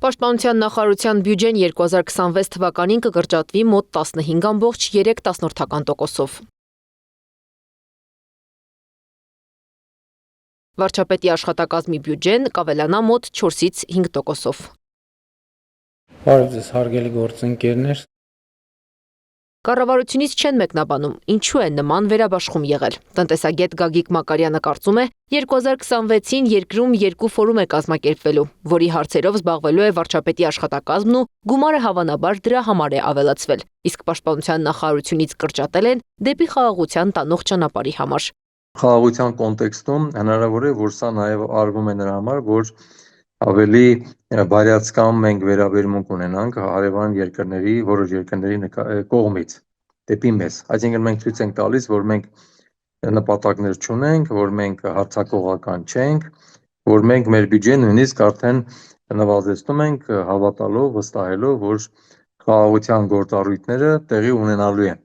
Պաշտպանության նախարարության բյուջեն 2026 թվականին կկրճատվի մոտ 15.3%-ով։ Վարչապետի աշխատակազմի բյուջեն կավելանա մոտ 4-5%-ով։ Բարև ձեզ, հարգելի գործընկերներ։ Կառավարությունից չեն մեկնաբանում, ինչու է նման վերաբաշխում եղել։ Տնտեսագետ Գագիկ Մակարյանը կարծում է, 2026-ին երկրում երկու ֆորում է կազմակերպվելու, որի հարցերով զբաղվելու է վարչապետի աշխատակազմն ու գումարը հավանաբար դրա համար է ավելացվել, իսկ պաշտպանության նախարարությունից կրճատել են դեպի խաղաղության տանող ճանապարհի համար։ Խաղաղության կոնտեքստում հնարավոր է, որ սա նաև արվում է նրա համար, որ ավելի բարյացակամ մենք վերաբերմունք ունենանք հարևան երկրների, որոշ երկրների կողմից դեպի մեզ։ Այսինքն մենք ցույց ենք տալիս, որ մենք նպատակներ չունենք, որ մենք հարձակողական չենք, որ մենք մեր բյուջեն նույնիսկ արդեն նվազեցնում ենք հավատալով, վստահելով, որ խաղաղության գործառույթները տեղի ունենալու են։